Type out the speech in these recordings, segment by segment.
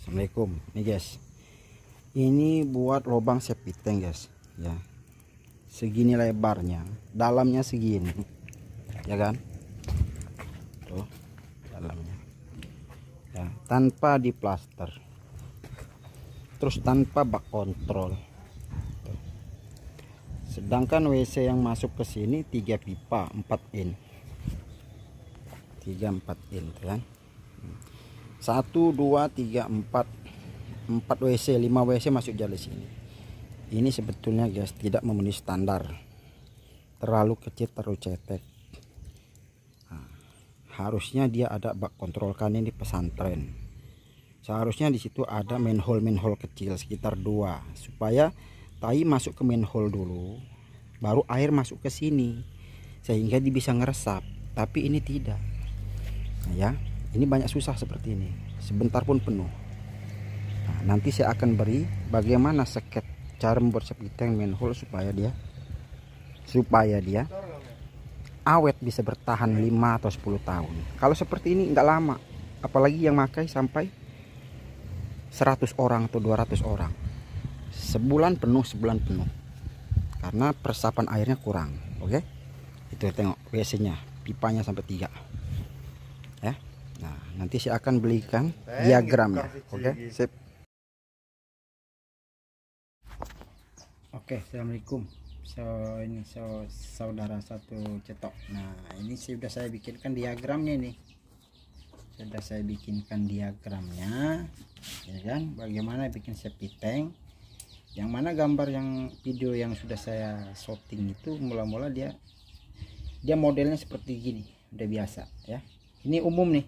Assalamualaikum nih guys, ini buat lubang septic tank guys ya. Segini lebarnya, dalamnya segini ya kan, tuh dalamnya ya, tanpa diplaster, terus tanpa bak kontrol tuh. Sedangkan WC yang masuk ke sini 3 pipa 4 in 3-4 in tuh kan, 1 2 3 4 WC 5 WC masuk jalan sini. Ini sebetulnya guys tidak memenuhi standar, terlalu kecil, terlalu cetek. Nah, harusnya dia ada bak kontrol, kan ini pesantren. Seharusnya di situ ada manhole kecil sekitar 2, supaya tai masuk ke manhole dulu, baru air masuk ke sini sehingga dia bisa ngeresap. Tapi ini tidak. Nah, ya, ini banyak susah seperti ini, sebentar pun penuh. Nah, nanti saya akan beri bagaimana sketch cara membuat septic tank manhole supaya dia awet, bisa bertahan 5 atau 10 tahun. Kalau seperti ini enggak lama, apalagi yang makai sampai 100 orang atau 200 orang. Sebulan penuh, karena peresapan airnya kurang. Oke, itu tengok WC nya, pipanya sampai 3 ya. Nah, nanti saya akan belikan diagramnya. Oke, sip. Oke, assalamualaikum. Ini saudara satu cetok. Nah, ini sudah saya bikinkan diagramnya nih. Sudah saya bikinkan diagramnya, ya kan? Bagaimana bikin septic tank? Yang mana gambar yang video yang sudah saya shooting itu mula-mula dia modelnya seperti gini, udah biasa ya. Ini umum nih.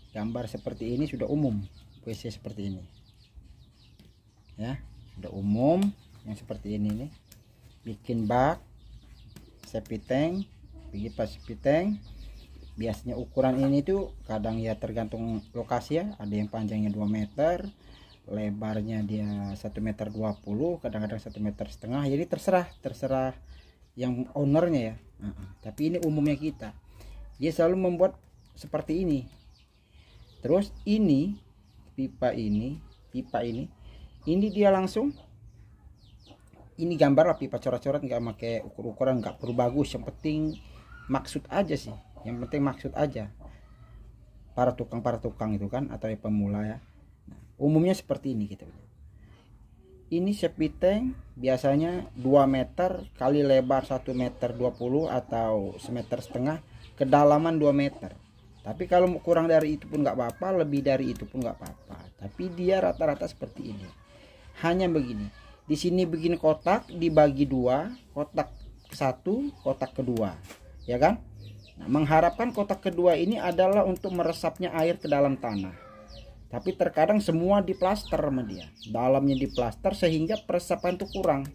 Gambar seperti ini sudah umum, WC seperti ini ya, sudah umum. Yang seperti ini nih, bikin bak septic tank, bikin pas septic tank. Biasanya ukuran ini tuh kadang ya tergantung lokasi ya, ada yang panjangnya 2 meter, lebarnya dia 1,20 meter, kadang-kadang 1,5 meter. Jadi terserah yang ownernya ya. Tapi ini umumnya kita, dia selalu membuat seperti ini. Terus ini pipa ini dia langsung, ini gambar lah pipa coret-coret, nggak pakai ukur-ukuran, nggak perlu bagus, yang penting maksud aja sih, yang penting maksud aja para tukang itu kan, atau yang pemula ya. Nah, umumnya seperti ini gitu. Ini septic tank biasanya 2 meter kali lebar 1,20 meter atau 1,5 meter, kedalaman 2 meter. Tapi kalau kurang dari itu pun nggak apa-apa, lebih dari itu pun nggak apa-apa. Tapi dia rata-rata seperti ini. Hanya begini. Di sini begini kotak dibagi 2, kotak 1, kotak kedua, ya kan? Nah, mengharapkan kotak kedua ini adalah untuk meresapnya air ke dalam tanah. Tapi terkadang semua diplaster sama dia. Dalamnya diplaster sehingga peresapan itu kurang.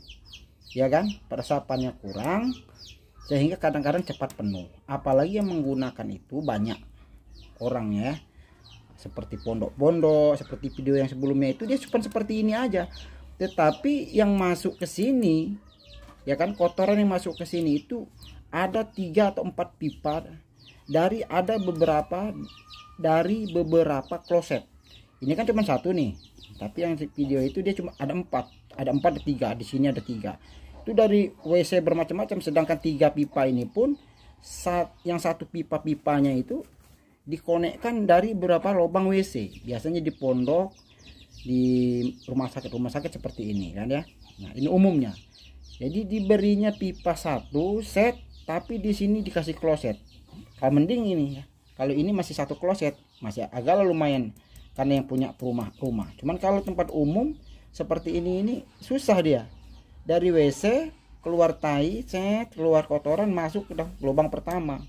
Ya kan? Peresapannya kurang sehingga kadang-kadang cepat penuh. Apalagi yang menggunakan itu banyak orang ya, seperti pondok-pondok, seperti video yang sebelumnya itu dia cuma seperti ini aja. Tetapi yang masuk ke sini ya kan, kotoran yang masuk ke sini itu ada 3 atau 4 pipa dari beberapa kloset. Ini kan cuma 1 nih, tapi yang video itu dia cuma ada 4 ada 3, di sini ada 3. Itu dari WC bermacam-macam. Sedangkan 3 pipa ini pun yang 1 pipanya itu dikonekkan dari beberapa lubang WC, biasanya di pondok, di rumah sakit seperti ini kan ya. Nah, ini umumnya. Jadi diberinya pipa 1 set, tapi di sini dikasih kloset. Kalau mending ini ya, kalau ini masih 1 kloset masih agak lumayan karena yang punya rumah. Cuman kalau tempat umum seperti ini susah dia. Dari WC keluar tai, set, keluar kotoran, masuk ke lubang pertama.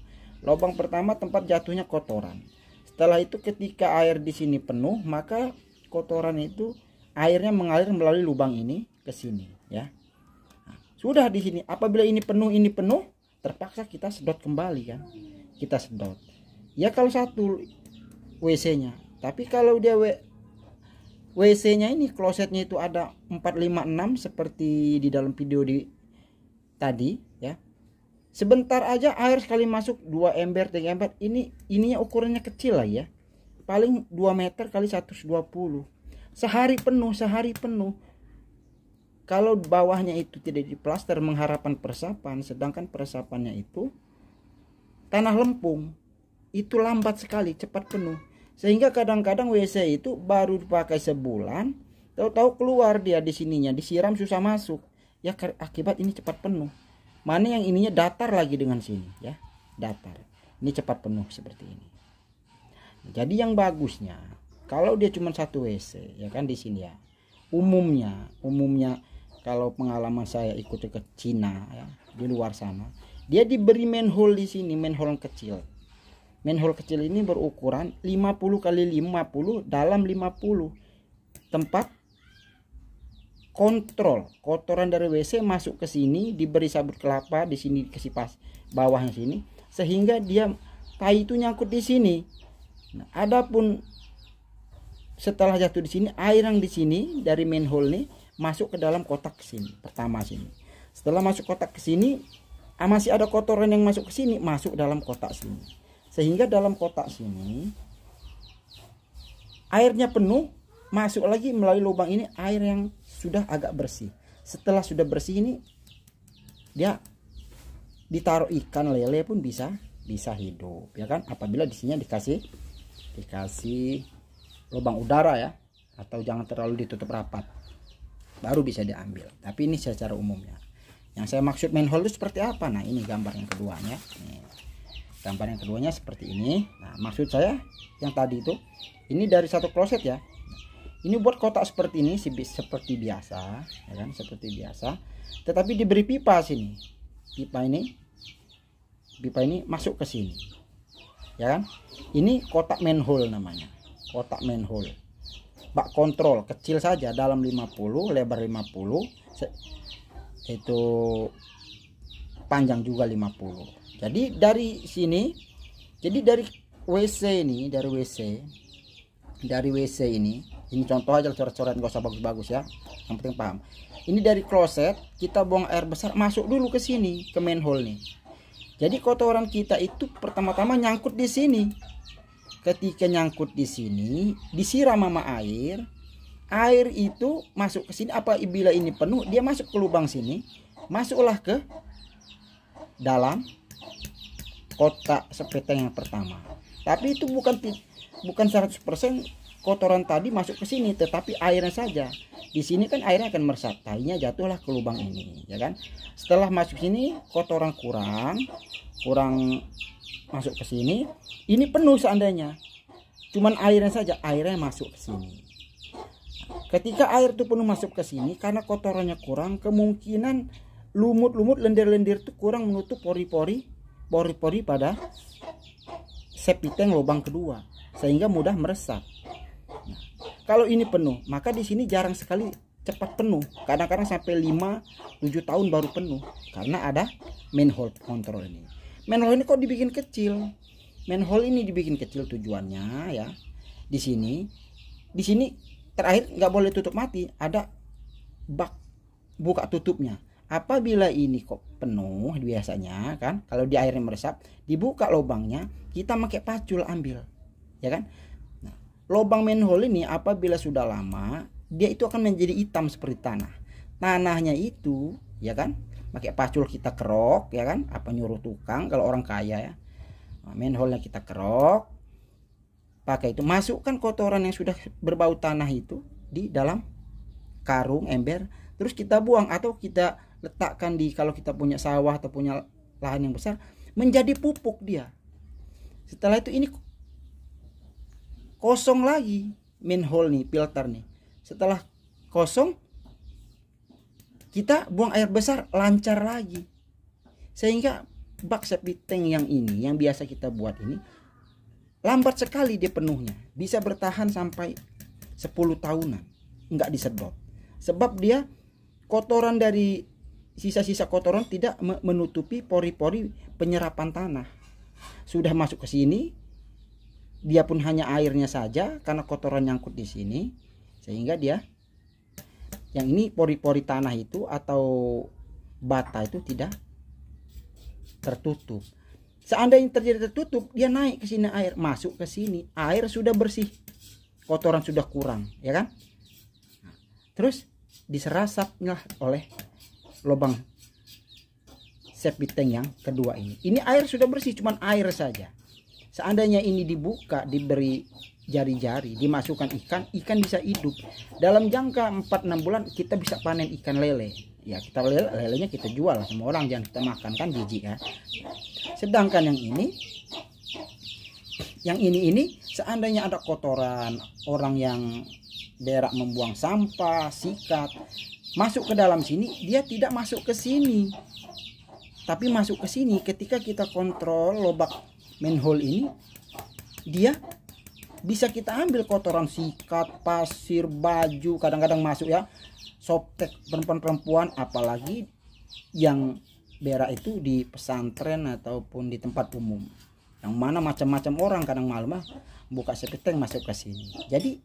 Lubang pertama tempat jatuhnya kotoran. Setelah itu ketika air di sini penuh, maka kotoran itu airnya mengalir melalui lubang ini ke sini ya. Nah, sudah di sini apabila ini penuh, terpaksa kita sedot kembali kan. Kita sedot. Ya kalau 1 WC-nya. Tapi kalau dia WC-nya ini klosetnya itu ada 4, 5, 6 seperti di dalam video tadi ya. Sebentar aja air sekali masuk 2 ember 3 ember. Ininya ukurannya kecil lah ya, paling 2 meter kali 120. sehari penuh. Kalau bawahnya itu tidak diplaster mengharapkan peresapan, sedangkan peresapannya itu tanah lempung, itu lambat sekali, cepat penuh. Sehingga kadang-kadang WC itu baru dipakai sebulan, tahu-tahu keluar dia di sininya, disiram susah masuk. Ya akibat ini cepat penuh. Mana yang ininya datar lagi dengan sini, ya, datar. Ini cepat penuh seperti ini. Jadi yang bagusnya kalau dia cuma satu WC, ya kan di sini ya. Umumnya kalau pengalaman saya ikut ke Cina ya, di luar sana, dia diberi manhole di sini, manhole kecil. Manhole kecil ini berukuran 50 kali 50 dalam 50. Tempat kontrol kotoran dari WC masuk ke sini, diberi sabut kelapa di sini, kasih pas bawahnya sini, sehingga dia tai itu nyangkut di sini. Nah, adapun setelah jatuh di sini, air yang di sini dari manhole nih masuk ke dalam kotak sini, pertama sini. Setelah masuk kotak ke sini, masih ada kotoran yang masuk ke sini, masuk dalam kotak sini. Sehingga dalam kotak sini airnya penuh, masuk lagi melalui lubang ini air yang sudah agak bersih. Setelah sudah bersih ini, dia ditaruh ikan lele pun bisa hidup, ya kan? Apabila di sini dikasih lubang udara ya, atau jangan terlalu ditutup rapat, baru bisa diambil. Tapi ini secara umumnya. Yang saya maksud manhole itu seperti apa? Nah, ini gambar yang keduanya. Nih, gambar yang keduanya seperti ini. Nah, maksud saya yang tadi itu, ini dari satu kloset ya. Ini buat kotak seperti ini, seperti biasa, ya kan? Seperti biasa. Tetapi diberi pipa sini. Pipa ini masuk ke sini, ya kan? Ini kotak manhole namanya. Kotak manhole. Bak kontrol kecil saja, dalam 50, lebar 50, itu panjang juga 50. Jadi dari sini, jadi dari WC ini contoh aja, coret-coret, gak usah bagus-bagus ya, yang penting paham. Ini dari kloset kita buang air besar, masuk dulu ke sini, ke manhole nih. Jadi kotoran kita itu pertama-tama nyangkut di sini. Ketika nyangkut di sini, disiram sama air itu masuk ke sini. Apabila ini penuh, dia masuk ke lubang sini, masuklah ke dalam kotak sepeteng yang pertama. Tapi itu bukan 100% kotoran tadi masuk ke sini, tetapi airnya saja. Di sini kan airnya akan meresap, tainya jatuhlah ke lubang ini, ya kan? Setelah masuk sini, kotoran kurang masuk ke sini. Ini penuh seandainya, cuman airnya saja, airnya masuk ke sini. Ketika air itu penuh masuk ke sini, karena kotorannya kurang, kemungkinan lumut-lumut, lendir-lendir itu kurang menutup pori-pori pada septic tank lubang kedua, sehingga mudah meresap. Nah, kalau ini penuh, maka di sini jarang sekali cepat penuh. Kadang-kadang sampai 5-7 tahun baru penuh, karena ada manhole kontrol ini. Manhole ini kok dibikin kecil? Manhole ini dibikin kecil tujuannya ya. Di sini terakhir nggak boleh tutup mati, ada bak buka tutupnya. Apabila ini kok penuh biasanya kan, kalau di airnya meresap, dibuka lubangnya, kita pakai pacul ambil, ya kan? Nah, lubang manhole ini apabila sudah lama, dia itu akan menjadi hitam seperti tanah. Tanahnya itu, ya kan? Pakai pacul kita kerok, ya kan? Apa nyuruh tukang kalau orang kaya ya. Nah, manhole-nya kita kerok, pakai itu, masukkan kotoran yang sudah berbau tanah itu di dalam karung ember, terus kita buang atau kita letakkan di, kalau kita punya sawah atau punya lahan yang besar, menjadi pupuk dia. Setelah itu ini kosong lagi manhole nih, filter nih. Setelah kosong, kita buang air besar, lancar lagi. Sehingga bak septic tank yang ini, yang biasa kita buat ini, lambat sekali dia penuhnya. Bisa bertahan sampai 10 tahunan, nggak disedot. Sebab dia kotoran dari sisa-sisa kotoran tidak menutupi pori-pori penyerapan tanah. Sudah masuk ke sini, dia pun hanya airnya saja karena kotoran nyangkut di sini, sehingga dia yang ini pori-pori tanah itu atau bata itu tidak tertutup. Seandainya terjadi tertutup, dia naik ke sini, air masuk ke sini, air sudah bersih, kotoran sudah kurang, ya kan? terus diserasapnya oleh lubang septic tank yang kedua ini. Ini air sudah bersih, cuman air saja. Seandainya ini dibuka, diberi jari-jari, dimasukkan ikan, ikan bisa hidup. Dalam jangka 4-6 bulan kita bisa panen ikan lele. Ya, kita lelenya kita jual sama orang, jangan kita makan, kan jijik ya. Sedangkan yang ini seandainya ada kotoran, orang yang berak membuang sampah, sikat, masuk ke dalam sini, dia tidak masuk ke sini. Tapi masuk ke sini ketika kita kontrol lubang manhole ini, dia bisa kita ambil kotoran sikat, pasir, baju, kadang-kadang masuk ya, softtek perempuan-perempuan, apalagi yang berak itu di pesantren ataupun di tempat umum, yang mana macam-macam orang kadang malam buka septic tank masuk ke sini. Jadi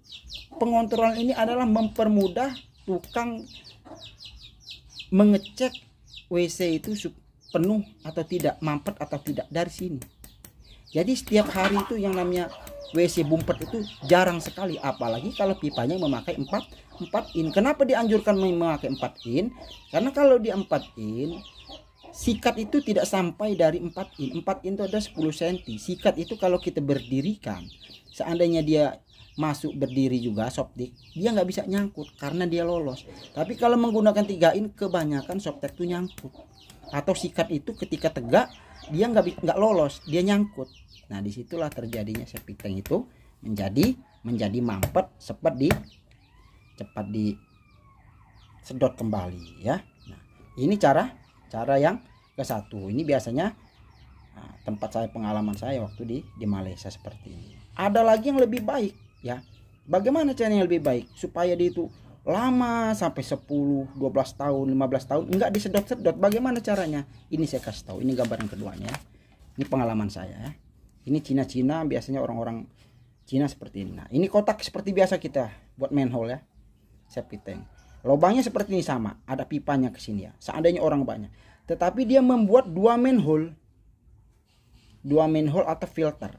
pengontrolan ini adalah mempermudah tukang mengecek WC itu penuh atau tidak, mampet atau tidak dari sini. Jadi setiap hari itu yang namanya WC bumpet itu jarang sekali, apalagi kalau pipanya memakai 4 in. Kenapa dianjurkan memakai 4 in? Karena kalau di 4 in, sikat itu tidak sampai dari 4 in. 4 in itu ada 10 cm. Sikat itu kalau kita berdirikan, seandainya dia masuk berdiri juga softtek, dia nggak bisa nyangkut karena dia lolos. Tapi kalau menggunakan 3 in, kebanyakan softtek itu nyangkut. Atau sikat itu ketika tegak dia nggak lolos, dia nyangkut. Nah, disitulah terjadinya septic tank itu menjadi mampet, cepat di sedot kembali ya. Nah, ini cara yang ke satu. Ini biasanya tempat saya, pengalaman saya waktu di Malaysia seperti ini. Ada lagi yang lebih baik ya. Bagaimana caranya yang lebih baik supaya dia itu lama sampai 10, 12 tahun, 15 tahun enggak disedot-sedot? Bagaimana caranya? Ini saya kasih tahu. Ini gambar yang keduanya. Ini pengalaman saya ya. Ini Cina biasanya orang-orang Cina seperti ini. Nah, ini kotak seperti biasa kita buat manhole ya. Septic tank. Lubangnya seperti ini sama, ada pipanya ke sini ya. Seandainya orang banyak. Tetapi dia membuat 2 manhole atau filter.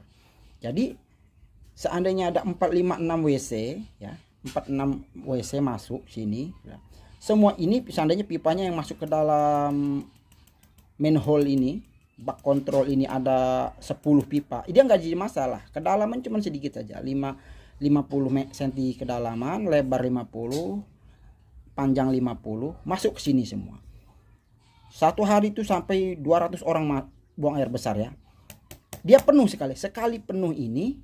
Jadi seandainya ada 4, 5, 6 WC ya. 4-6 WC masuk sini ya. Semua ini seandainya pipanya yang masuk ke dalam manhole ini, bak kontrol ini ada 10 pipa, dia nggak jadi masalah. Kedalaman cuma sedikit saja, 50 cm kedalaman, lebar 50, panjang 50, masuk ke sini semua. Satu hari itu sampai 200 orang buang air besar ya. Dia penuh sekali penuh ini,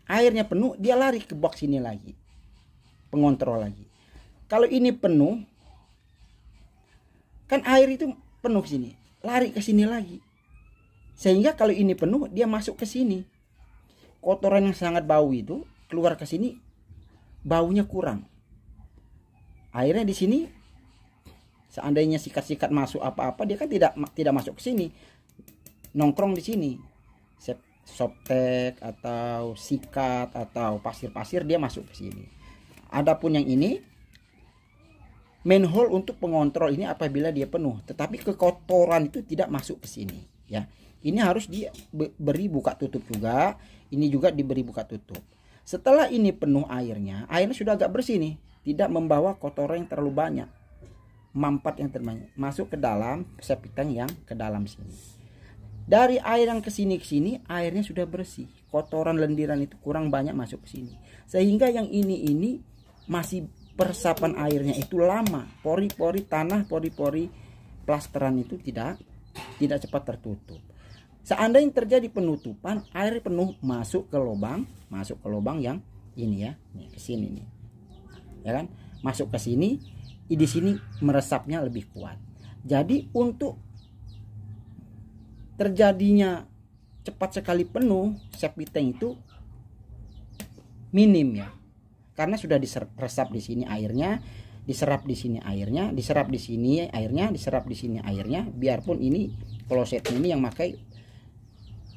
airnya penuh, dia lari ke box sini lagi, pengontrol lagi. Kalau ini penuh, kan air itu penuh sini, lari ke sini lagi. Sehingga kalau ini penuh, dia masuk ke sini. Kotoran yang sangat bau itu keluar ke sini, baunya kurang. Airnya di sini, seandainya sikat-sikat masuk apa-apa, dia kan tidak masuk ke sini, nongkrong di sini. Softtek atau sikat atau pasir-pasir, dia masuk ke sini. Adapun yang ini manhole untuk pengontrol ini apabila dia penuh, tetapi kekotoran itu tidak masuk ke sini ya. Ini harus diberi buka tutup juga, ini juga diberi buka tutup. Setelah ini penuh airnya sudah agak bersih nih, tidak membawa kotoran yang terlalu banyak, mampat yang terlalu banyak masuk ke dalam septic tank yang ke dalam sini. Dari air yang ke sini airnya sudah bersih, kotoran lendiran itu kurang banyak masuk ke sini, sehingga yang ini masih peresapan airnya itu lama, pori-pori tanah, pori-pori plasteran itu tidak cepat tertutup. Seandainya terjadi penutupan, air penuh masuk ke lubang yang ini ya, nih ke sini nih, ya kan, masuk ke sini, di sini meresapnya lebih kuat. Jadi untuk terjadinya cepat sekali penuh septic tank itu minim ya, karena sudah diresap di sini airnya, diserap di sini airnya, diserap di sini airnya, diserap di sini airnya. Biarpun ini kloset ini yang pakai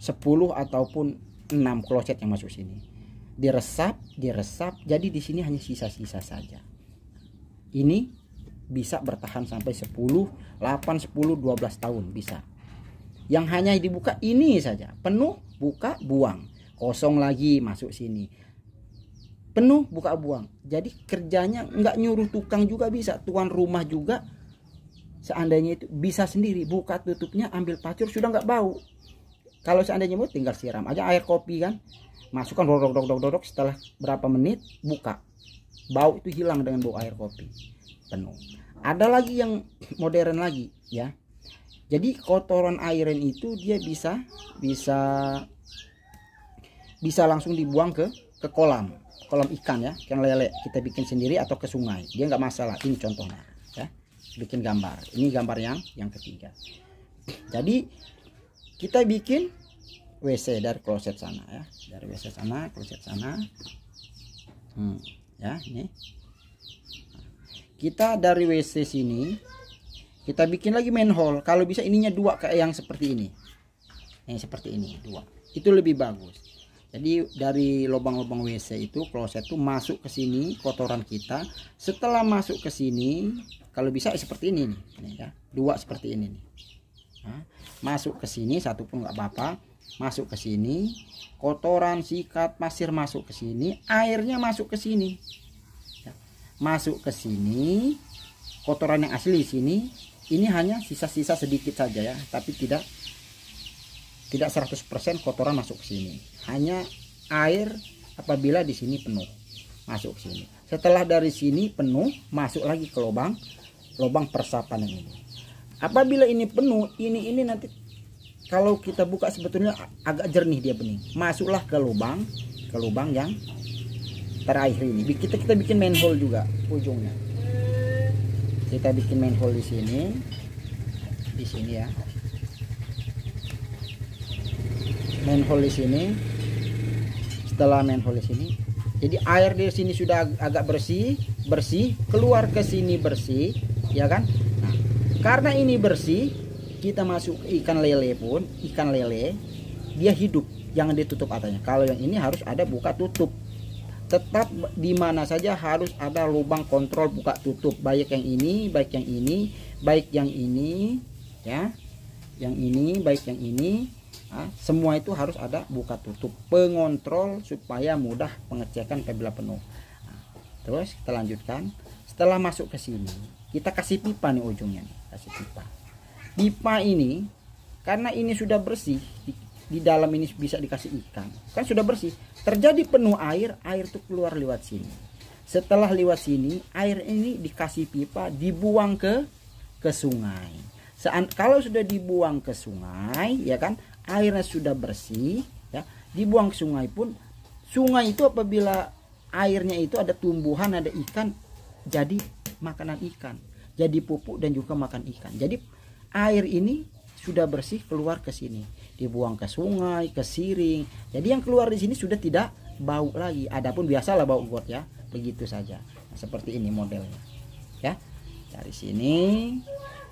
10 ataupun 6 kloset yang masuk sini, diresap, jadi di sini hanya sisa-sisa saja. Ini bisa bertahan sampai 10, 8, 10, 12 tahun bisa. Yang hanya dibuka ini saja, penuh, buka, buang, kosong lagi, masuk sini. penuh buka buang. Jadi kerjanya nggak nyuruh tukang juga bisa, tuan rumah juga seandainya itu bisa sendiri, buka tutupnya, ambil pacur, sudah nggak bau. Kalau seandainya mau tinggal siram aja air kopi kan, masukkan dodok, setelah berapa menit buka, bau itu hilang dengan bau air kopi, penuh. Ada lagi yang modern lagi ya, jadi kotoran airan itu dia bisa langsung dibuang ke kolam ikan ya, ikan lele kita bikin sendiri atau ke sungai, dia nggak masalah. Ini contohnya ya, bikin gambar, ini gambar yang ketiga. Jadi kita bikin WC dari kloset sana ya, dari WC sana, kloset sana. Ya ini kita dari WC sini kita bikin lagi manhole, kalau bisa ininya dua kayak yang seperti ini, seperti ini dua, itu lebih bagus. Jadi dari lubang-lubang WC itu kloset tuh masuk ke sini kotoran kita. Setelah masuk ke sini, kalau bisa seperti ini nih ya, dua seperti ini nih. Nah, masuk ke sini satu pun nggak apa-apa. Masuk ke sini, kotoran, sikat, pasir masuk ke sini, airnya masuk ke sini. Ya, masuk ke sini, kotoran yang asli sini. Ini hanya sisa-sisa sedikit saja ya, tapi tidak 100% kotoran masuk ke sini. Hanya air apabila di sini penuh masuk ke sini. Setelah dari sini penuh, masuk lagi ke lubang persapan yang ini. Apabila ini penuh, ini nanti kalau kita buka sebetulnya agak jernih, dia bening. Masuklah ke lubang yang terakhir ini. Kita bikin manhole juga ujungnya. Kita bikin manhole di sini ya. Manhole di sini. Setelah manhole di sini, jadi air di sini sudah agak bersih, keluar ke sini bersih, ya kan? Nah, karena ini bersih, kita masuk ikan lele pun, ikan lele dia hidup, jangan ditutup atasnya. Kalau yang ini harus ada buka tutup. Tetap di mana saja harus ada lubang kontrol buka tutup, baik yang ini, baik yang ini, baik yang ini, ya, yang ini, baik yang ini. Nah, semua itu harus ada buka tutup pengontrol supaya mudah pengecekan apabila penuh. Nah, terus kita lanjutkan. Setelah masuk ke sini, kita kasih pipa nih ujungnya nih, kasih pipa. Pipa ini karena ini sudah bersih, di dalam ini bisa dikasih ikan. Kan sudah bersih. Terjadi penuh air tuh keluar lewat sini. Setelah lewat sini, air ini dikasih pipa, dibuang ke sungai. Kalau sudah dibuang ke sungai, ya kan? Airnya sudah bersih ya, dibuang ke sungai pun, sungai itu apabila airnya itu ada tumbuhan, ada ikan, jadi makanan ikan, jadi pupuk dan juga makan ikan. Jadi air ini sudah bersih keluar ke sini, dibuang ke sungai, ke siring. Jadi yang keluar di sini sudah tidak bau lagi. Adapun biasalah bau got ya, begitu saja. Nah, seperti ini modelnya ya. Dari sini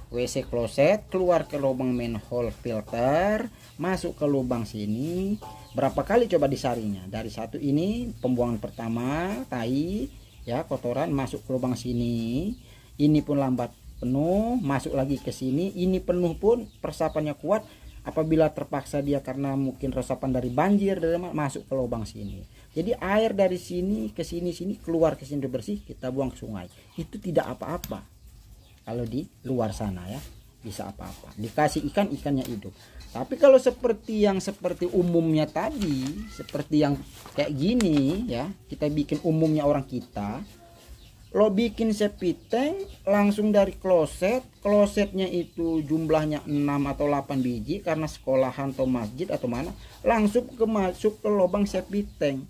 WC kloset, keluar ke lubang manhole filter, masuk ke lubang sini. Berapa kali coba disaringnya? Dari satu ini pembuangan pertama, tai ya, kotoran masuk ke lubang sini. Ini pun lambat penuh, masuk lagi ke sini. Ini penuh pun persapannya kuat. Apabila terpaksa dia karena mungkin resapan dari banjir, masuk ke lubang sini. Jadi air dari sini ke sini keluar ke sini bersih, kita buang ke sungai. Itu tidak apa-apa. Kalau di luar sana ya bisa apa-apa, dikasih ikan, ikannya hidup. Tapi kalau seperti umumnya tadi, seperti yang kayak gini ya, kita bikin umumnya orang kita, lo bikin septic tank langsung dari klosetnya itu jumlahnya 6 atau 8 biji karena sekolahan atau masjid atau mana, langsung masuk ke lubang septic tank.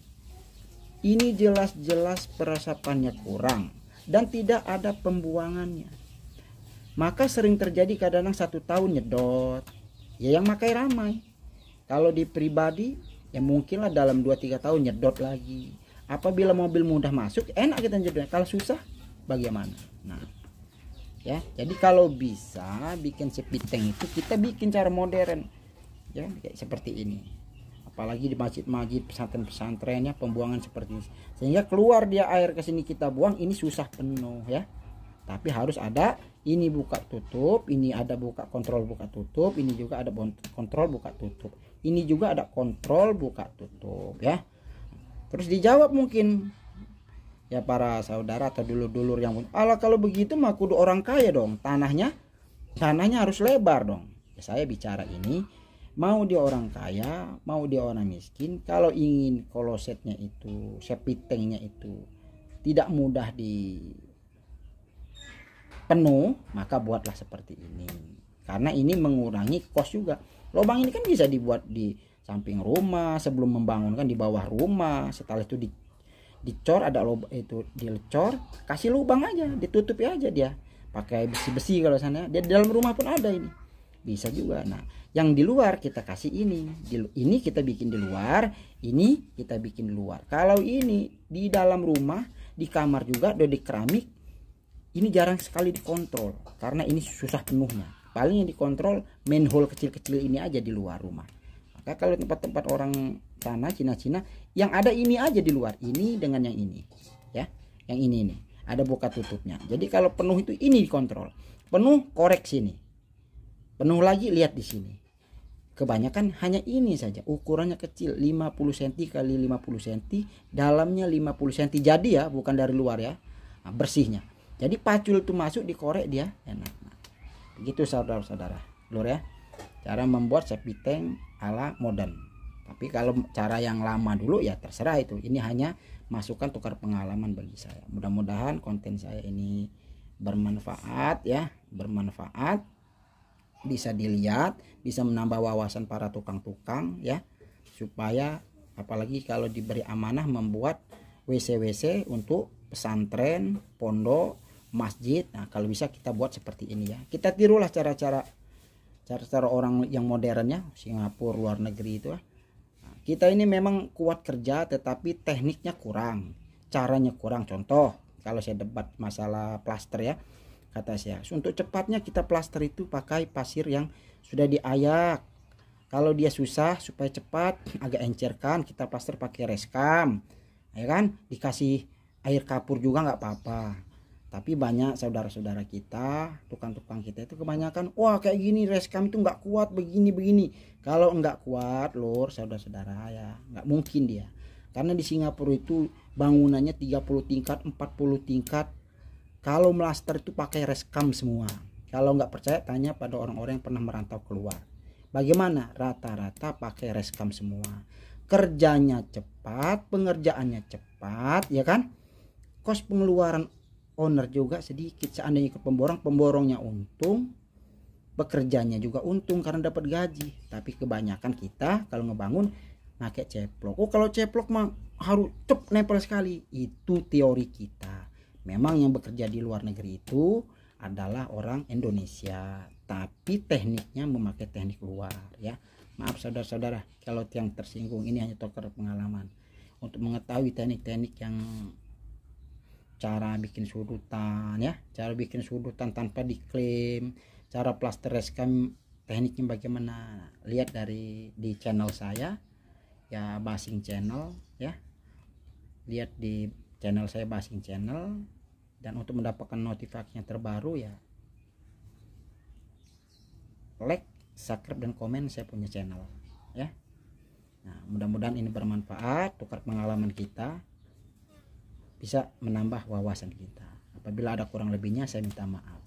Ini jelas-jelas peresapannya kurang dan tidak ada pembuangannya. Maka sering terjadi kadang 1 tahun nyedot ya, yang makai ramai. Kalau di pribadi ya mungkinlah dalam 2-3 tahun nyedot lagi. Apabila mobil mudah masuk enak kita nyedot, kalau susah bagaimana? Nah ya, jadi kalau bisa bikin septic tank itu kita bikin cara modern ya, kayak seperti ini. Apalagi di masjid-masjid, pesantren-pesantren ya, pembuangan seperti ini, sehingga keluar dia air ke sini kita buang, ini susah penuh ya. Tapi harus ada ini buka tutup, ini ada buka kontrol buka tutup, ini juga ada kontrol buka tutup, ini juga ada kontrol buka tutup ya. Terus dijawab mungkin ya para saudara atau dulur-dulur yang ala kalau begitu mah kudu orang kaya dong, tanahnya harus lebar dong. Ya, saya bicara ini mau dia orang kaya mau dia orang miskin, kalau ingin klosetnya itu septic tanknya itu tidak mudah di penuh, maka buatlah seperti ini. Karena ini mengurangi kos juga. Lubang ini kan bisa dibuat di samping rumah, sebelum membangun kan di bawah rumah, setelah itu dicor, ada lubang itu dilecor, kasih lubang aja, ditutupi aja dia. Pakai besi-besi kalau sana. Dia di dalam rumah pun ada ini. Bisa juga. Nah, yang di luar kita kasih ini. Ini kita bikin di luar, ini kita bikin di luar. Kalau ini di dalam rumah, di kamar juga udah di keramik, ini jarang sekali dikontrol karena ini susah penuhnya. Paling yang dikontrol manhole kecil-kecil ini aja di luar rumah. Maka kalau tempat-tempat orang sana Cina-Cina yang ada ini aja di luar, ini dengan yang ini ya, yang ini ada buka tutupnya. Jadi kalau penuh itu ini dikontrol, penuh korek sini, penuh lagi lihat di sini. Kebanyakan hanya ini saja, ukurannya kecil 50 cm kali 50 cm, dalamnya 50 cm. Jadi ya bukan dari luar ya. Nah, bersihnya. Jadi pacul itu masuk dikorek dia enak. Nah, begitu saudara-saudara, lur ya. Cara membuat septic tank ala modern. Tapi kalau cara yang lama dulu ya terserah itu. Ini hanya masukan tukar pengalaman bagi saya. Mudah-mudahan konten saya ini bermanfaat ya, bermanfaat. Bisa dilihat, bisa menambah wawasan para tukang-tukang ya. Supaya apalagi kalau diberi amanah membuat WC-WC untuk pesantren, pondok, masjid. Nah, kalau bisa kita buat seperti ini ya. Kita tirulah cara-cara orang yang modernnya, Singapura, luar negeri itu ya. Nah, kita ini memang kuat kerja tetapi tekniknya kurang, caranya kurang. Contoh, kalau saya debat masalah plaster ya, kata saya, untuk cepatnya kita plaster itu pakai pasir yang sudah diayak. Kalau dia susah supaya cepat agak encerkan, kita plaster pakai reskam. Ya kan? Dikasih air kapur juga nggak apa-apa. Tapi banyak saudara-saudara kita, tukang-tukang kita itu kebanyakan, wah kayak gini reskam itu nggak kuat begini. Kalau nggak kuat lur saudara-saudara ya nggak mungkin dia. Karena di Singapura itu bangunannya 30 tingkat, 40 tingkat. Kalau melaster itu pakai reskam semua. Kalau nggak percaya tanya pada orang-orang yang pernah merantau keluar. Bagaimana? Rata-rata pakai reskam semua. Kerjanya cepat, pengerjaannya cepat, ya kan? Kos pengeluaran owner juga sedikit. Seandainya ke pemborongnya untung, bekerjanya juga untung karena dapat gaji. Tapi kebanyakan kita kalau ngebangun pakai ceplok. Oh kalau ceplok mah harus cep nempel sekali. Itu teori kita. Memang yang bekerja di luar negeri itu adalah orang Indonesia, tapi tekniknya memakai teknik luar ya. Maaf saudara-saudara kalau yang tersinggung, ini hanya tukar pengalaman untuk mengetahui teknik-teknik yang cara bikin sudutan ya, cara bikin sudutan tanpa diklaim, cara plaster reskam tekniknya bagaimana. Lihat di channel saya ya, Basing Channel ya. Lihat di channel saya Basing Channel. Dan untuk mendapatkan notifikasi yang terbaru ya like, subscribe dan komen saya punya channel ya. Nah, mudah-mudahan ini bermanfaat, tukar pengalaman kita, bisa menambah wawasan kita. Apabila ada kurang lebihnya saya minta maaf.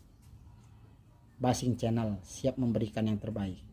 Basing Channel siap memberikan yang terbaik.